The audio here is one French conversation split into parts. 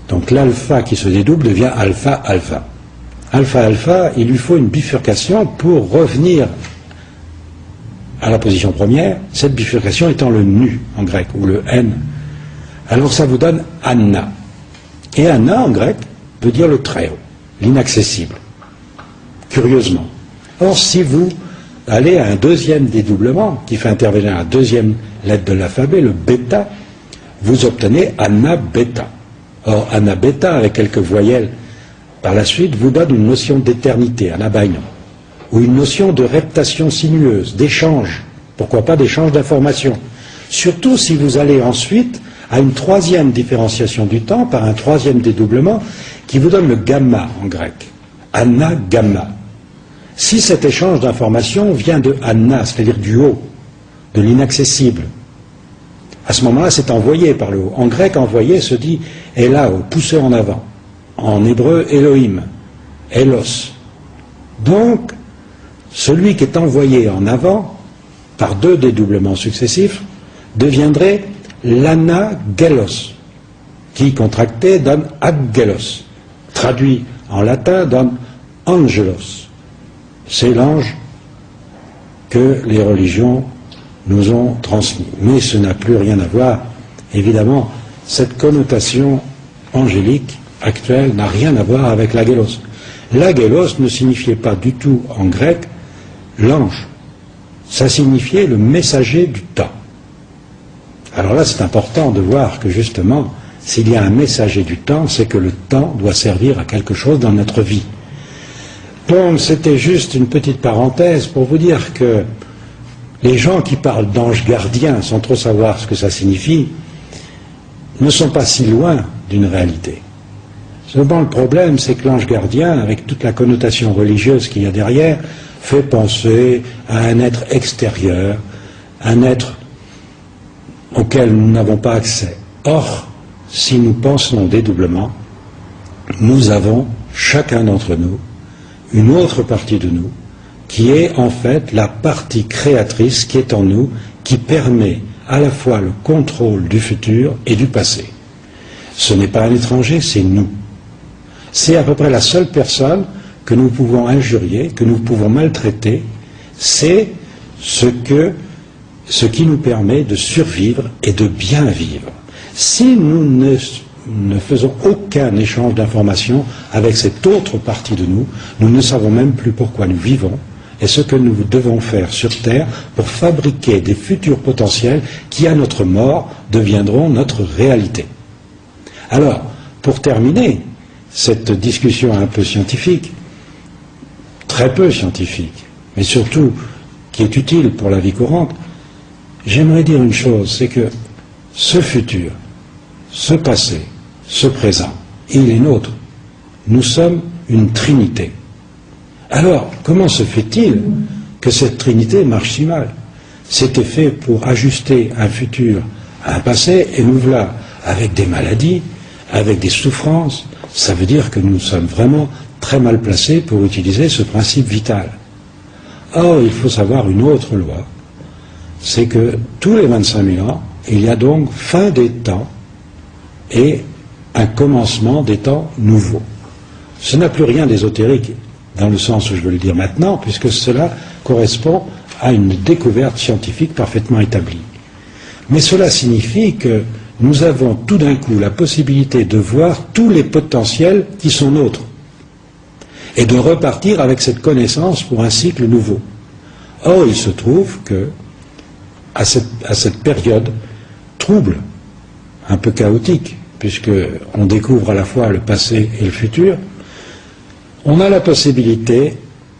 Donc l'alpha qui se dédouble devient alpha-alpha. Alpha-alpha, il lui faut une bifurcation pour revenir à la position première, cette bifurcation étant le nu en grec, ou le n. Alors ça vous donne Anna. Et Anna en grec veut dire le très haut, l'inaccessible. Curieusement. Or si vous allez à un deuxième dédoublement, qui fait intervenir la deuxième lettre de l'alphabet, le bêta, vous obtenez Anna bêta. Or Anna bêta, avec quelques voyelles par la suite, vous donne une notion d'éternité, anabainon, ou une notion de reptation sinueuse, d'échange, pourquoi pas d'échange d'informations. Surtout si vous allez ensuite à une troisième différenciation du temps par un troisième dédoublement qui vous donne le gamma en grec, Anna gamma. Si cet échange d'informations vient de Anna, c'est-à-dire du haut, de l'inaccessible, à ce moment-là c'est envoyé par le haut. En grec, envoyé se dit elao, poussé en avant. En hébreu, Elohim, Elos. Donc, celui qui est envoyé en avant, par deux dédoublements successifs, deviendrait l'anagelos, qui contracté donne agelos, traduit en latin donne angelos. C'est l'ange que les religions nous ont transmis. Mais ce n'a plus rien à voir. Évidemment, cette connotation angélique actuelle n'a rien à voir avec l'agélos. L'agélos ne signifiait pas du tout en grec l'ange. Ça signifiait le messager du temps. Alors là, c'est important de voir que justement, s'il y a un messager du temps, c'est que le temps doit servir à quelque chose dans notre vie. Donc, c'était juste une petite parenthèse pour vous dire que les gens qui parlent d'ange gardien sans trop savoir ce que ça signifie ne sont pas si loin d'une réalité. Seulement, le problème, c'est que l'ange gardien, avec toute la connotation religieuse qu'il y a derrière, fait penser à un être extérieur, un être auquel nous n'avons pas accès. Or, si nous pensons dédoublement, nous avons, chacun d'entre nous, une autre partie de nous, qui est en fait la partie créatrice qui est en nous, qui permet à la fois le contrôle du futur et du passé. Ce n'est pas un étranger, c'est nous. C'est à peu près la seule personne que nous pouvons injurier, que nous pouvons maltraiter. C'est ce qui nous permet de survivre et de bien vivre. Si nous ne faisons aucun échange d'informations avec cette autre partie de nous, nous ne savons même plus pourquoi nous vivons et ce que nous devons faire sur Terre pour fabriquer des futurs potentiels qui, à notre mort, deviendront notre réalité. Alors, pour terminer cette discussion un peu scientifique, très peu scientifique, mais surtout qui est utile pour la vie courante, j'aimerais dire une chose, c'est que ce futur, ce passé, ce présent, il est nôtre. Nous sommes une trinité. Alors, comment se fait-il que cette trinité marche si mal? C'était fait pour ajuster un futur à un passé, et nous voilà avec des maladies, avec des souffrances. Ça veut dire que nous sommes vraiment très mal placés pour utiliser ce principe vital. Or, il faut savoir une autre loi, c'est que tous les 25 000 ans, il y a donc fin des temps et un commencement des temps nouveaux. Ce n'a plus rien d'ésotérique, dans le sens où je veux le dire maintenant, puisque cela correspond à une découverte scientifique parfaitement établie. Mais cela signifie que nous avons tout d'un coup la possibilité de voir tous les potentiels qui sont nôtres et de repartir avec cette connaissance pour un cycle nouveau. Or, il se trouve que, à cette période trouble, un peu chaotique, puisqu'on découvre à la fois le passé et le futur, on a la possibilité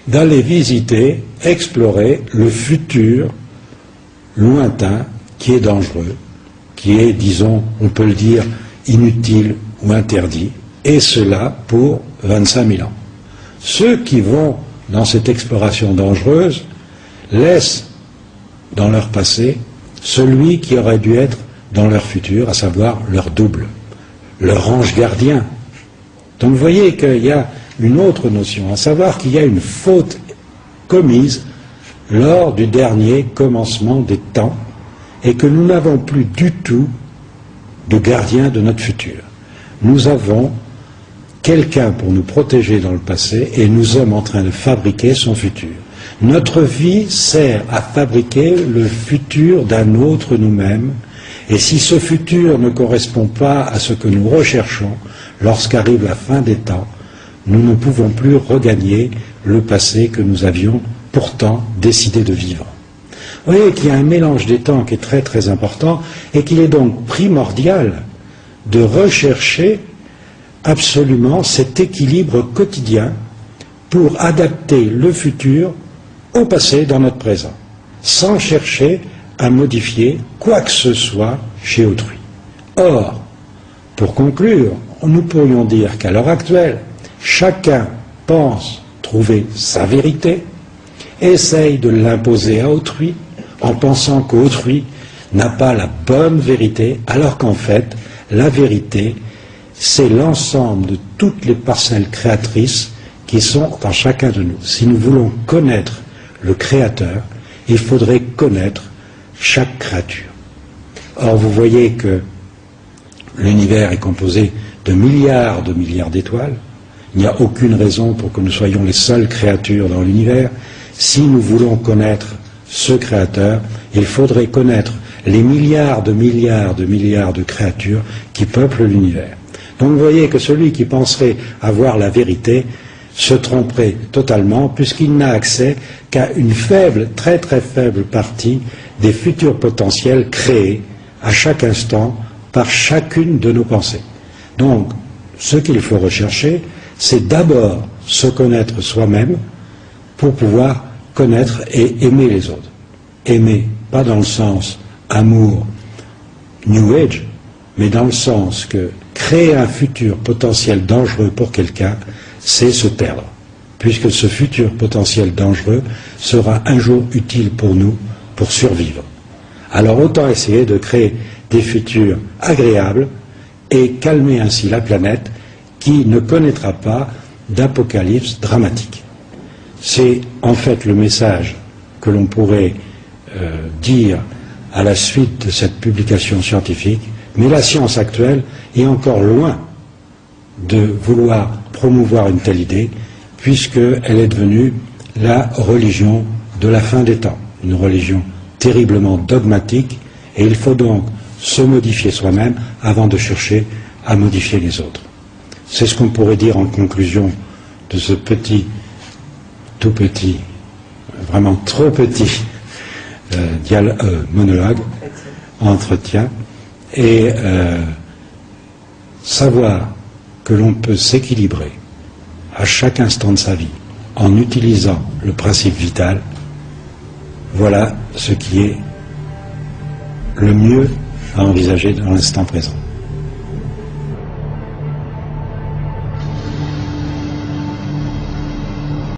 d'aller visiter, explorer le futur lointain qui est dangereux, qui est, disons, on peut le dire, inutile ou interdit, et cela pour 25 000 ans. Ceux qui vont dans cette exploration dangereuse laissent dans leur passé celui qui aurait dû être dans leur futur, à savoir leur double, leur ange gardien. Donc vous voyez qu'il y a une autre notion, à savoir qu'il y a une faute commise lors du dernier commencement des temps et que nous n'avons plus du tout de gardien de notre futur. nous avons quelqu'un pour nous protéger dans le passé et nous sommes en train de fabriquer son futur. Notre vie sert à fabriquer le futur d'un autre nous-mêmes, et si ce futur ne correspond pas à ce que nous recherchons, lorsqu'arrive la fin des temps, nous ne pouvons plus regagner le passé que nous avions pourtant décidé de vivre. Vous voyez qu'il y a un mélange des temps qui est très très important et qu'il est donc primordial de rechercher absolument cet équilibre quotidien pour adapter le futur au passé dans notre présent, sans chercher à modifier quoi que ce soit chez autrui. Or, pour conclure, nous pourrions dire qu'à l'heure actuelle, chacun pense trouver sa vérité, essaye de l'imposer à autrui, en pensant qu'autrui n'a pas la bonne vérité, alors qu'en fait, la vérité, c'est l'ensemble de toutes les parcelles créatrices qui sont en chacun de nous. Si nous voulons connaître le Créateur, il faudrait connaître chaque créature. Or, vous voyez que l'univers est composé de milliards d'étoiles. Il n'y a aucune raison pour que nous soyons les seules créatures dans l'univers. Si nous voulons connaître ce Créateur, il faudrait connaître les milliards de créatures qui peuplent l'univers. Donc vous voyez que celui qui penserait avoir la vérité se tromperait totalement, puisqu'il n'a accès qu'à une faible, très très faible partie des futurs potentiels créés à chaque instant par chacune de nos pensées. Donc, ce qu'il faut rechercher, c'est d'abord se connaître soi-même pour pouvoir connaître et aimer les autres. Aimer, pas dans le sens amour New Age, mais dans le sens que créer un futur potentiel dangereux pour quelqu'un, c'est se perdre, puisque ce futur potentiel dangereux sera un jour utile pour nous, pour survivre. Alors autant essayer de créer des futurs agréables et calmer ainsi la planète qui ne connaîtra pas d'apocalypse dramatique. C'est en fait le message que l'on pourrait dire à la suite de cette publication scientifique, mais la science actuelle est encore loin de vouloir promouvoir une telle idée, puisqu'elle est devenue la religion de la fin des temps, une religion terriblement dogmatique, et il faut donc se modifier soi-même avant de chercher à modifier les autres. C'est ce qu'on pourrait dire en conclusion de ce petit, tout petit, vraiment trop petit monologue, entretien, et savoir que l'on peut s'équilibrer à chaque instant de sa vie en utilisant le principe vital, voilà ce qui est le mieux à envisager dans l'instant présent.